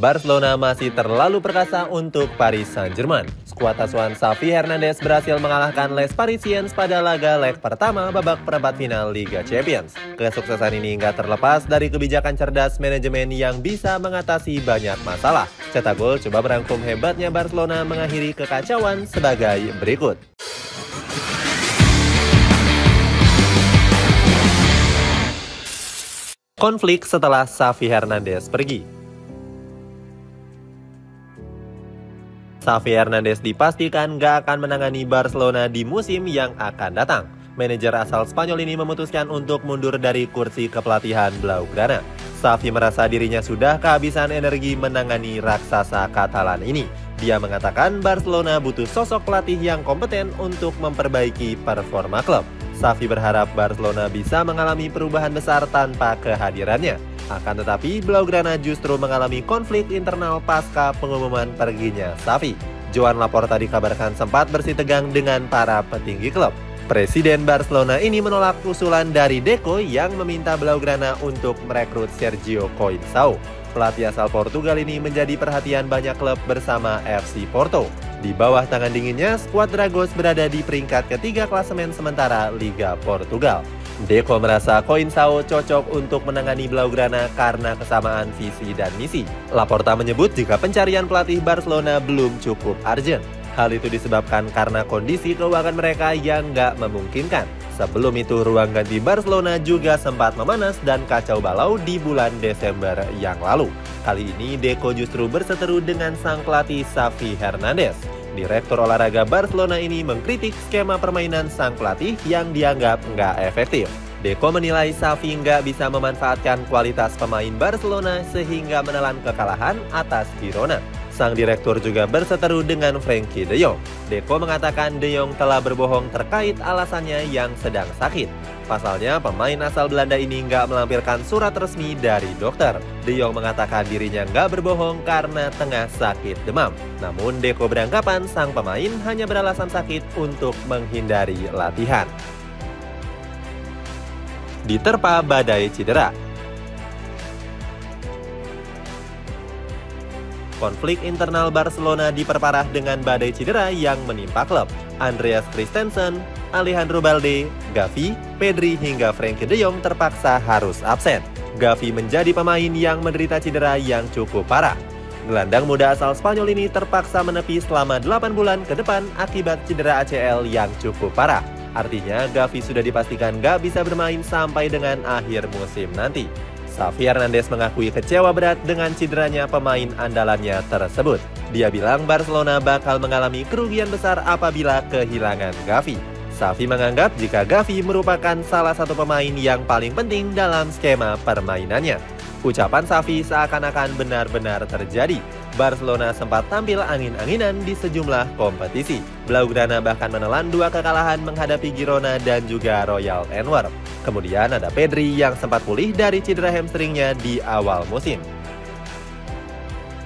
Barcelona masih terlalu perkasa untuk Paris Saint-Germain. Skuad asuhan Xavi Hernandez berhasil mengalahkan Les Parisiens pada laga leg pertama babak perempat final Liga Champions. Kesuksesan ini nggak terlepas dari kebijakan cerdas manajemen yang bisa mengatasi banyak masalah. Cetak Gol coba merangkum hebatnya Barcelona mengakhiri kekacauan sebagai berikut. Konflik setelah Xavi Hernandez pergi. Xavi Hernandez dipastikan gak akan menangani Barcelona di musim yang akan datang. Manajer asal Spanyol ini memutuskan untuk mundur dari kursi kepelatihan Blaugrana. Xavi merasa dirinya sudah kehabisan energi menangani raksasa Katalan ini. Dia mengatakan Barcelona butuh sosok pelatih yang kompeten untuk memperbaiki performa klub. Xavi berharap Barcelona bisa mengalami perubahan besar tanpa kehadirannya. Akan tetapi, Blaugrana justru mengalami konflik internal pasca pengumuman perginya Xavi. Joan Laporta dikabarkan sempat bersitegang dengan para petinggi klub. Presiden Barcelona ini menolak usulan dari Deco yang meminta Blaugrana untuk merekrut Sergio Conceição. Pelatih asal Portugal ini menjadi perhatian banyak klub bersama FC Porto. Di bawah tangan dinginnya, skuad Dragos berada di peringkat ketiga klasemen sementara Liga Portugal. Deco merasa Conceição cocok untuk menangani Blaugrana karena kesamaan visi dan misi. Laporta menyebut jika pencarian pelatih Barcelona belum cukup urgent. Hal itu disebabkan karena kondisi keuangan mereka yang nggak memungkinkan. Sebelum itu, ruang ganti Barcelona juga sempat memanas dan kacau balau di bulan Desember yang lalu. Kali ini Deco justru berseteru dengan sang pelatih Xavi Hernandez. Direktur olahraga Barcelona ini mengkritik skema permainan sang pelatih yang dianggap nggak efektif. Deco menilai Xavi nggak bisa memanfaatkan kualitas pemain Barcelona sehingga menelan kekalahan atas Girona. Sang direktur juga berseteru dengan Frenkie de Jong. Deco mengatakan de Jong telah berbohong terkait alasannya yang sedang sakit. Pasalnya, pemain asal Belanda ini nggak melampirkan surat resmi dari dokter. De Jong mengatakan dirinya nggak berbohong karena tengah sakit demam. Namun, Deco beranggapan sang pemain hanya beralasan sakit untuk menghindari latihan. Diterpa badai cedera. Konflik internal Barcelona diperparah dengan badai cedera yang menimpa klub. Andreas Christensen, Alejandro Balde, Gavi, Pedri hingga Frenkie de Jong terpaksa harus absen. Gavi menjadi pemain yang menderita cedera yang cukup parah. Gelandang muda asal Spanyol ini terpaksa menepi selama 8 bulan ke depan akibat cedera ACL yang cukup parah. Artinya Gavi sudah dipastikan gak bisa bermain sampai dengan akhir musim nanti. Xavi Hernandez mengakui kecewa berat dengan cederanya pemain andalannya tersebut. Dia bilang Barcelona bakal mengalami kerugian besar apabila kehilangan Gavi. Xavi menganggap jika Gavi merupakan salah satu pemain yang paling penting dalam skema permainannya. Ucapan Xavi seakan-akan benar-benar terjadi. Barcelona sempat tampil angin-anginan di sejumlah kompetisi. Blaugrana bahkan menelan 2 kekalahan menghadapi Girona dan juga Royal Antwerp. Kemudian ada Pedri yang sempat pulih dari cedera hamstringnya di awal musim.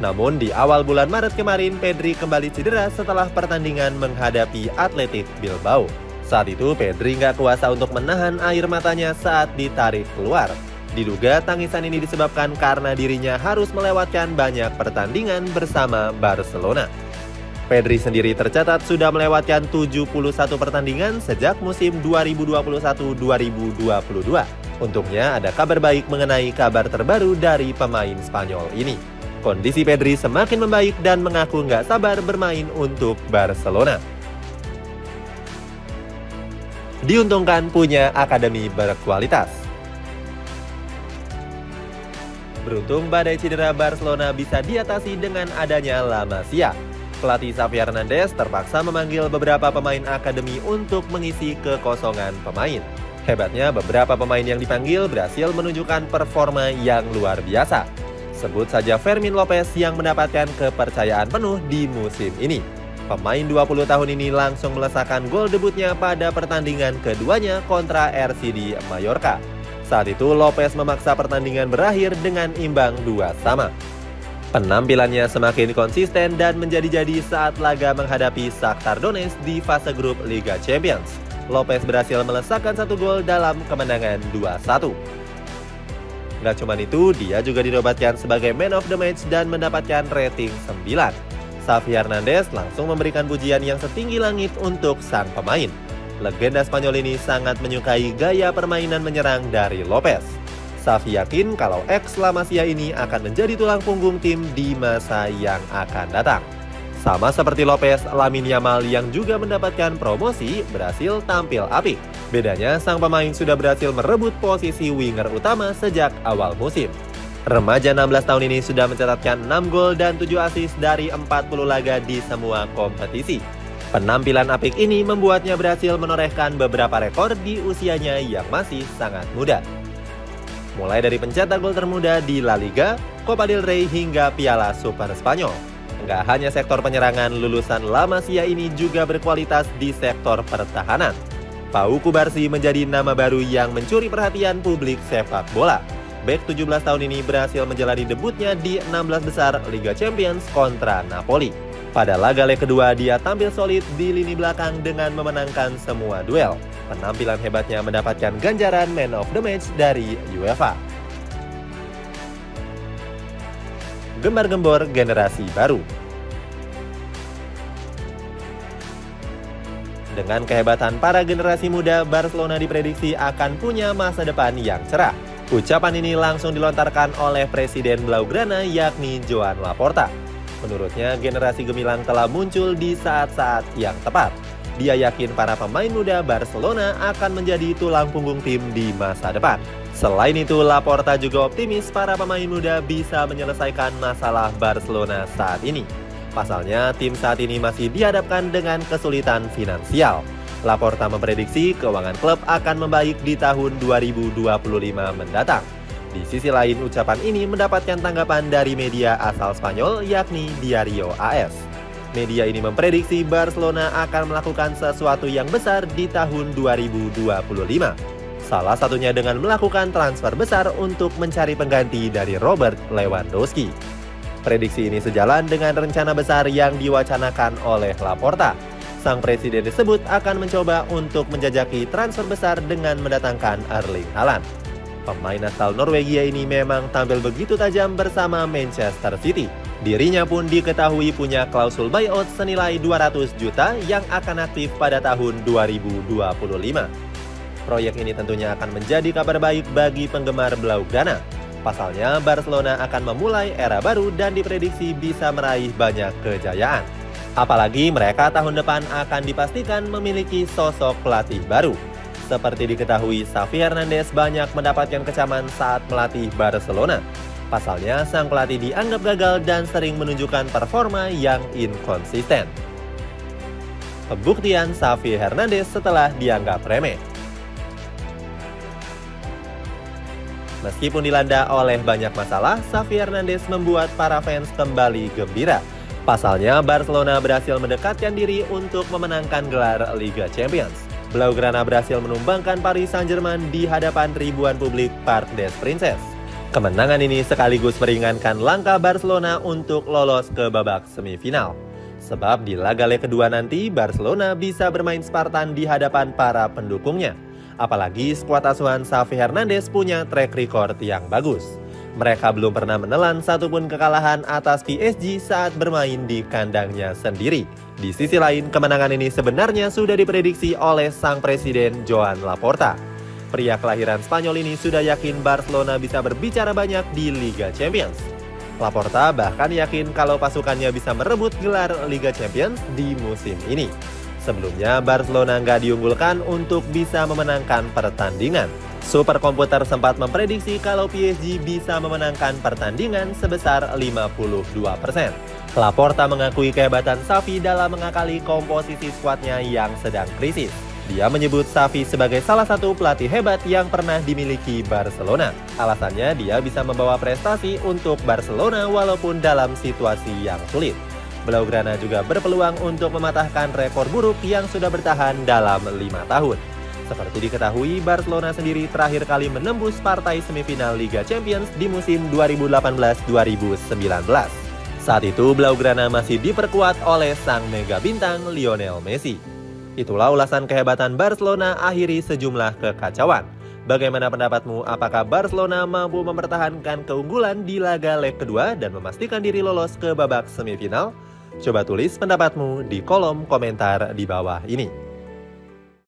Namun di awal bulan Maret kemarin, Pedri kembali cedera setelah pertandingan menghadapi Athletic Bilbao. Saat itu Pedri nggak kuasa untuk menahan air matanya saat ditarik keluar. Diduga tangisan ini disebabkan karena dirinya harus melewatkan banyak pertandingan bersama Barcelona. Pedri sendiri tercatat sudah melewatkan 71 pertandingan sejak musim 2021-2022. Untungnya ada kabar baik mengenai kabar terbaru dari pemain Spanyol ini. Kondisi Pedri semakin membaik dan mengaku nggak sabar bermain untuk Barcelona. Diuntungkan punya akademi berkualitas. Beruntung badai cedera Barcelona bisa diatasi dengan adanya La Masia. Pelatih Xavi Hernandez terpaksa memanggil beberapa pemain akademi untuk mengisi kekosongan pemain. Hebatnya beberapa pemain yang dipanggil berhasil menunjukkan performa yang luar biasa. Sebut saja Fermin Lopez yang mendapatkan kepercayaan penuh di musim ini. Pemain 20 tahun ini langsung melesakkan gol debutnya pada pertandingan keduanya kontra RCD Mallorca. Saat itu Lopez memaksa pertandingan berakhir dengan imbang 2-2. Penampilannya semakin konsisten dan menjadi-jadi saat laga menghadapi Shakhtar Donetsk di fase grup Liga Champions. Lopez berhasil melesakkan 1 gol dalam kemenangan 2-1. Nggak cuma itu, dia juga dinobatkan sebagai Man of the Match dan mendapatkan rating 9. Xavi Hernandez langsung memberikan pujian yang setinggi langit untuk sang pemain. Legenda Spanyol ini sangat menyukai gaya permainan menyerang dari Lopez. Xavi yakin kalau ex La Masia ini akan menjadi tulang punggung tim di masa yang akan datang. Sama seperti Lopez, Lamine Yamal yang juga mendapatkan promosi berhasil tampil apik. Bedanya, sang pemain sudah berhasil merebut posisi winger utama sejak awal musim. Remaja 16 tahun ini sudah mencatatkan 6 gol dan 7 assist dari 40 laga di semua kompetisi. Penampilan apik ini membuatnya berhasil menorehkan beberapa rekor di usianya yang masih sangat muda. Mulai dari pencetak gol termuda di La Liga, Copa del Rey hingga Piala Super Spanyol. Nggak hanya sektor penyerangan, lulusan La Masia ini juga berkualitas di sektor pertahanan. Pau Cubarsí menjadi nama baru yang mencuri perhatian publik sepak bola. Bek 17 tahun ini berhasil menjalani debutnya di 16 besar Liga Champions kontra Napoli. Pada laga leg kedua, dia tampil solid di lini belakang dengan memenangkan semua duel. Penampilan hebatnya mendapatkan ganjaran Man of the Match dari UEFA. Gembar-gembor generasi baru. Dengan kehebatan para generasi muda, Barcelona diprediksi akan punya masa depan yang cerah. Ucapan ini langsung dilontarkan oleh Presiden Blaugrana yakni Joan Laporta. Menurutnya, generasi gemilang telah muncul di saat-saat yang tepat. Dia yakin para pemain muda Barcelona akan menjadi tulang punggung tim di masa depan. Selain itu, Laporta juga optimis para pemain muda bisa menyelesaikan masalah Barcelona saat ini. Pasalnya, tim saat ini masih dihadapkan dengan kesulitan finansial. Laporta memprediksi keuangan klub akan membaik di tahun 2025 mendatang. Di sisi lain, ucapan ini mendapatkan tanggapan dari media asal Spanyol yakni Diario AS. Media ini memprediksi Barcelona akan melakukan sesuatu yang besar di tahun 2025. Salah satunya dengan melakukan transfer besar untuk mencari pengganti dari Robert Lewandowski. Prediksi ini sejalan dengan rencana besar yang diwacanakan oleh Laporta. Sang presiden disebut akan mencoba untuk menjajaki transfer besar dengan mendatangkan Erling Haaland. Pemain asal Norwegia ini memang tampil begitu tajam bersama Manchester City. Dirinya pun diketahui punya klausul buyout senilai 200 juta yang akan aktif pada tahun 2025. Proyek ini tentunya akan menjadi kabar baik bagi penggemar Blaugrana. Pasalnya, Barcelona akan memulai era baru dan diprediksi bisa meraih banyak kejayaan. Apalagi mereka tahun depan akan dipastikan memiliki sosok pelatih baru. Seperti diketahui, Xavi Hernandez banyak mendapatkan kecaman saat melatih Barcelona. Pasalnya, sang pelatih dianggap gagal dan sering menunjukkan performa yang inkonsisten. Pembuktian Xavi Hernandez setelah dianggap remeh. Meskipun dilanda oleh banyak masalah, Xavi Hernandez membuat para fans kembali gembira. Pasalnya, Barcelona berhasil mendekatkan diri untuk memenangkan gelar Liga Champions. Blaugrana berhasil menumbangkan Paris Saint-Germain di hadapan ribuan publik Parc des Princes. Kemenangan ini sekaligus meringankan langkah Barcelona untuk lolos ke babak semifinal. Sebab di laga leg kedua nanti, Barcelona bisa bermain Spartan di hadapan para pendukungnya. Apalagi skuad asuhan Xavi Hernandez punya track record yang bagus. Mereka belum pernah menelan satupun kekalahan atas PSG saat bermain di kandangnya sendiri. Di sisi lain, kemenangan ini sebenarnya sudah diprediksi oleh sang presiden Joan Laporta. Pria kelahiran Spanyol ini sudah yakin Barcelona bisa berbicara banyak di Liga Champions. Laporta bahkan yakin kalau pasukannya bisa merebut gelar Liga Champions di musim ini. Sebelumnya, Barcelona nggak diunggulkan untuk bisa memenangkan pertandingan. Superkomputer sempat memprediksi kalau PSG bisa memenangkan pertandingan sebesar 52%. Laporta mengakui kehebatan Xavi dalam mengakali komposisi skuadnya yang sedang krisis. Dia menyebut Xavi sebagai salah satu pelatih hebat yang pernah dimiliki Barcelona. Alasannya dia bisa membawa prestasi untuk Barcelona walaupun dalam situasi yang sulit. Blaugrana juga berpeluang untuk mematahkan rekor buruk yang sudah bertahan dalam 5 tahun. Seperti diketahui, Barcelona sendiri terakhir kali menembus partai semifinal Liga Champions di musim 2018-2019. Saat itu, Blaugrana masih diperkuat oleh sang mega bintang Lionel Messi. Itulah ulasan kehebatan Barcelona akhiri sejumlah kekacauan. Bagaimana pendapatmu? Apakah Barcelona mampu mempertahankan keunggulan di laga leg kedua dan memastikan diri lolos ke babak semifinal? Coba tulis pendapatmu di kolom komentar di bawah ini.